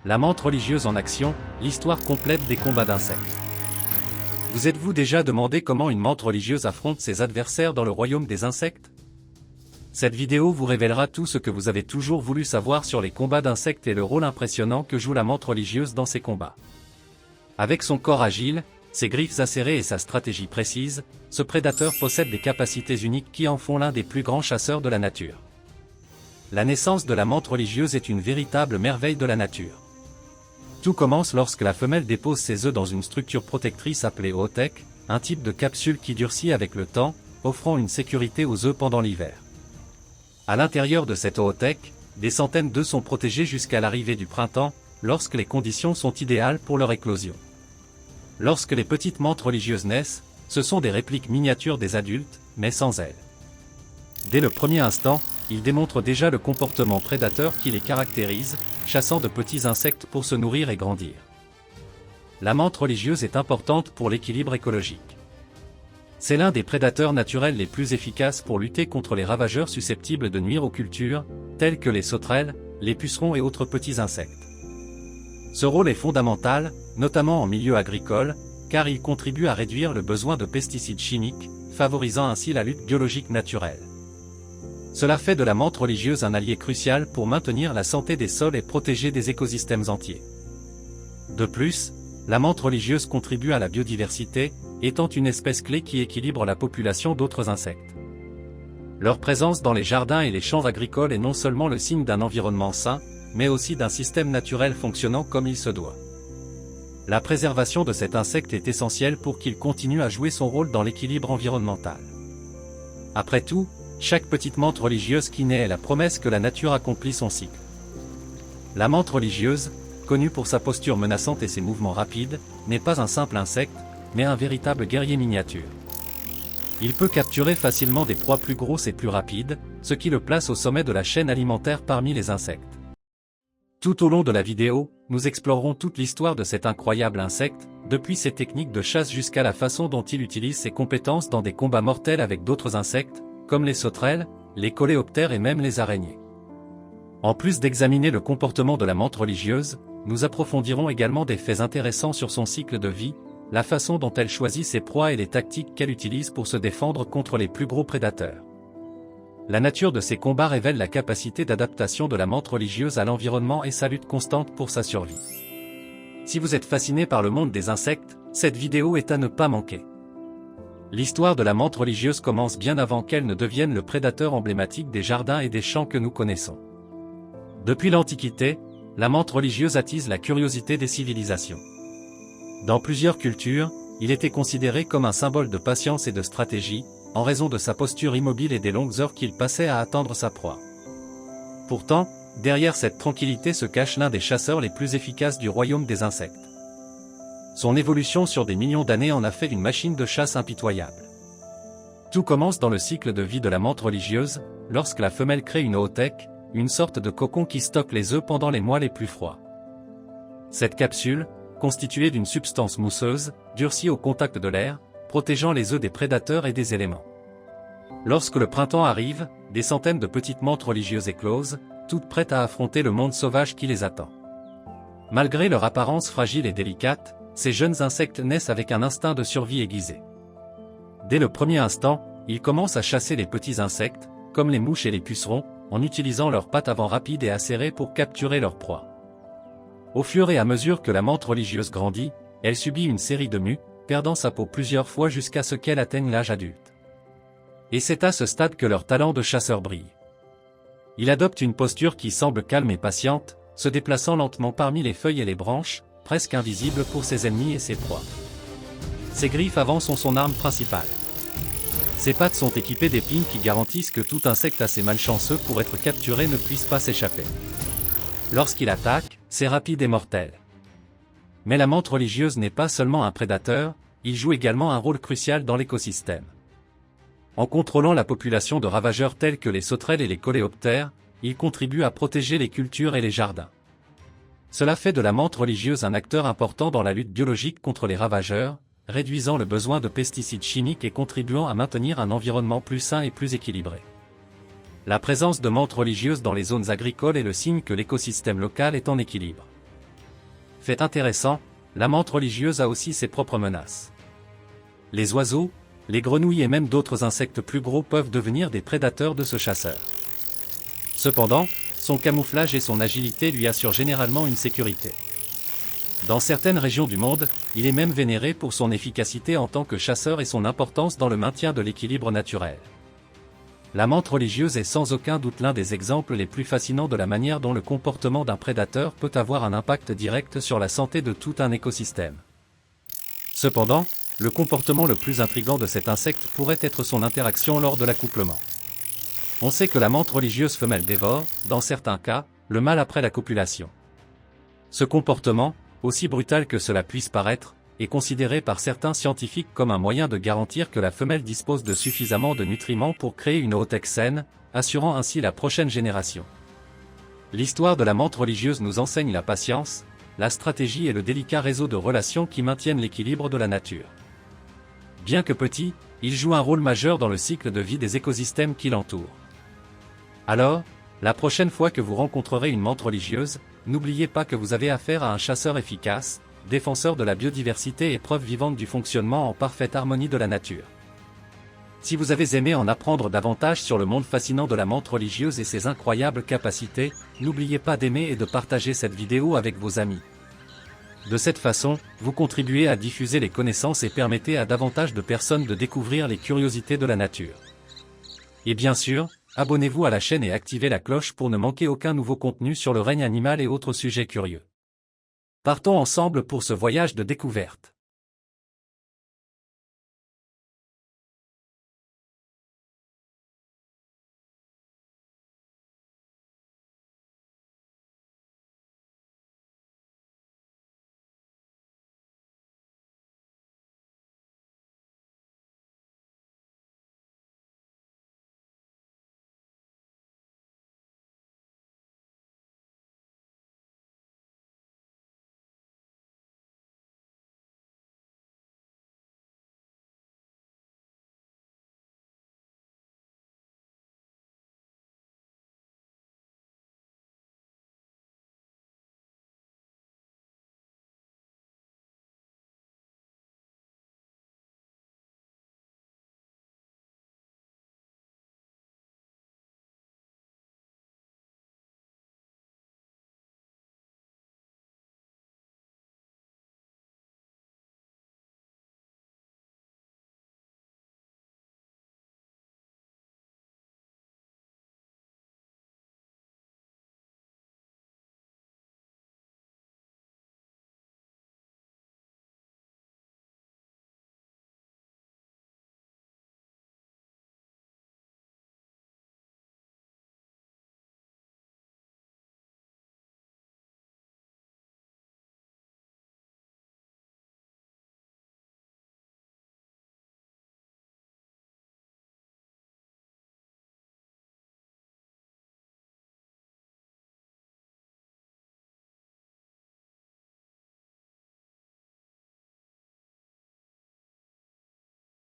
La menthe religieuse en action, l'histoire complète des combats d'insectes. Vous êtes-vous déjà demandé comment une menthe religieuse affronte ses adversaires dans le royaume des insectes? Cette vidéo vous révélera tout ce que vous avez toujours voulu savoir sur les combats d'insectes et le rôle impressionnant que joue la menthe religieuse dans ces combats. Avec son corps agile, ses griffes acérées et sa stratégie précise, ce prédateur possède des capacités uniques qui en font l'un des plus grands chasseurs de la nature. La naissance de la menthe religieuse est une véritable merveille de la nature. Tout commence lorsque la femelle dépose ses œufs dans une structure protectrice appelée oothèque, un type de capsule qui durcit avec le temps, offrant une sécurité aux œufs pendant l'hiver. À l'intérieur de cette oothèque, des centaines d'œufs sont protégés jusqu'à l'arrivée du printemps, lorsque les conditions sont idéales pour leur éclosion. Lorsque les petites menthes religieuses naissent, ce sont des répliques miniatures des adultes, mais sans ailes. Dès le premier instant, ils démontrent déjà le comportement prédateur qui les caractérise, chassant de petits insectes pour se nourrir et grandir. La menthe religieuse est importante pour l'équilibre écologique. C'est l'un des prédateurs naturels les plus efficaces pour lutter contre les ravageurs susceptibles de nuire aux cultures, tels que les sauterelles, les pucerons et autres petits insectes. Ce rôle est fondamental, notamment en milieu agricole, car il contribue à réduire le besoin de pesticides chimiques, favorisant ainsi la lutte biologique naturelle. Cela fait de la menthe religieuse un allié crucial pour maintenir la santé des sols et protéger des écosystèmes entiers. De plus, la menthe religieuse contribue à la biodiversité, étant une espèce clé qui équilibre la population d'autres insectes. Leur présence dans les jardins et les champs agricoles est non seulement le signe d'un environnement sain, mais aussi d'un système naturel fonctionnant comme il se doit. La préservation de cet insecte est essentielle pour qu'il continue à jouer son rôle dans l'équilibre environnemental. Après tout, chaque petite menthe religieuse qui naît est la promesse que la nature accomplit son cycle. La menthe religieuse, connue pour sa posture menaçante et ses mouvements rapides, n'est pas un simple insecte, mais un véritable guerrier miniature. Il peut capturer facilement des proies plus grosses et plus rapides, ce qui le place au sommet de la chaîne alimentaire parmi les insectes. Tout au long de la vidéo, nous explorerons toute l'histoire de cet incroyable insecte, depuis ses techniques de chasse jusqu'à la façon dont il utilise ses compétences dans des combats mortels avec d'autres insectes, comme les sauterelles, les coléoptères et même les araignées. En plus d'examiner le comportement de la menthe religieuse, nous approfondirons également des faits intéressants sur son cycle de vie, la façon dont elle choisit ses proies et les tactiques qu'elle utilise pour se défendre contre les plus gros prédateurs. La nature de ces combats révèle la capacité d'adaptation de la menthe religieuse à l'environnement et sa lutte constante pour sa survie. Si vous êtes fasciné par le monde des insectes, cette vidéo est à ne pas manquer. L'histoire de la menthe religieuse commence bien avant qu'elle ne devienne le prédateur emblématique des jardins et des champs que nous connaissons. Depuis l'Antiquité, la menthe religieuse attise la curiosité des civilisations. Dans plusieurs cultures, il était considéré comme un symbole de patience et de stratégie, en raison de sa posture immobile et des longues heures qu'il passait à attendre sa proie. Pourtant, derrière cette tranquillité se cache l'un des chasseurs les plus efficaces du royaume des insectes. Son évolution sur des millions d'années en a fait une machine de chasse impitoyable. Tout commence dans le cycle de vie de la menthe religieuse, lorsque la femelle crée une oothèque, une sorte de cocon qui stocke les œufs pendant les mois les plus froids. Cette capsule, constituée d'une substance mousseuse, durcit au contact de l'air, protégeant les œufs des prédateurs et des éléments. Lorsque le printemps arrive, des centaines de petites menthes religieuses éclosent, toutes prêtes à affronter le monde sauvage qui les attend. Malgré leur apparence fragile et délicate, ces jeunes insectes naissent avec un instinct de survie aiguisé. Dès le premier instant, ils commencent à chasser les petits insectes, comme les mouches et les pucerons, en utilisant leurs pattes avant rapides et acérées pour capturer leur proie. Au fur et à mesure que la menthe religieuse grandit, elle subit une série de mues, perdant sa peau plusieurs fois jusqu'à ce qu'elle atteigne l'âge adulte. Et c'est à ce stade que leur talent de chasseur brille. Il adopte une posture qui semble calme et patiente, se déplaçant lentement parmi les feuilles et les branches, presque invisible pour ses ennemis et ses proies. Ses griffes avant sont son arme principale. Ses pattes sont équipées d'épines qui garantissent que tout insecte assez malchanceux pour être capturé ne puisse pas s'échapper. Lorsqu'il attaque, c'est rapide et mortel. Mais la menthe religieuse n'est pas seulement un prédateur, il joue également un rôle crucial dans l'écosystème. En contrôlant la population de ravageurs tels que les sauterelles et les coléoptères, il contribue à protéger les cultures et les jardins. Cela fait de la menthe religieuse un acteur important dans la lutte biologique contre les ravageurs, réduisant le besoin de pesticides chimiques et contribuant à maintenir un environnement plus sain et plus équilibré. La présence de menthe religieuse dans les zones agricoles est le signe que l'écosystème local est en équilibre. Fait intéressant, la menthe religieuse a aussi ses propres menaces. Les oiseaux, les grenouilles et même d'autres insectes plus gros peuvent devenir des prédateurs de ce chasseur. Cependant, son camouflage et son agilité lui assurent généralement une sécurité. Dans certaines régions du monde, il est même vénéré pour son efficacité en tant que chasseur et son importance dans le maintien de l'équilibre naturel. La menthe religieuse est sans aucun doute l'un des exemples les plus fascinants de la manière dont le comportement d'un prédateur peut avoir un impact direct sur la santé de tout un écosystème. Cependant, le comportement le plus intrigant de cet insecte pourrait être son interaction lors de l'accouplement. On sait que la menthe religieuse femelle dévore, dans certains cas, le mâle après la copulation. Ce comportement, aussi brutal que cela puisse paraître, est considéré par certains scientifiques comme un moyen de garantir que la femelle dispose de suffisamment de nutriments pour créer une oothèque saine, assurant ainsi la prochaine génération. L'histoire de la menthe religieuse nous enseigne la patience, la stratégie et le délicat réseau de relations qui maintiennent l'équilibre de la nature. Bien que petit, il joue un rôle majeur dans le cycle de vie des écosystèmes qui l'entourent. Alors, la prochaine fois que vous rencontrerez une menthe religieuse, n'oubliez pas que vous avez affaire à un chasseur efficace, défenseur de la biodiversité et preuve vivante du fonctionnement en parfaite harmonie de la nature. Si vous avez aimé en apprendre davantage sur le monde fascinant de la menthe religieuse et ses incroyables capacités, n'oubliez pas d'aimer et de partager cette vidéo avec vos amis. De cette façon, vous contribuez à diffuser les connaissances et permettez à davantage de personnes de découvrir les curiosités de la nature. Et bien sûr, abonnez-vous à la chaîne et activez la cloche pour ne manquer aucun nouveau contenu sur le règne animal et autres sujets curieux. Partons ensemble pour ce voyage de découverte.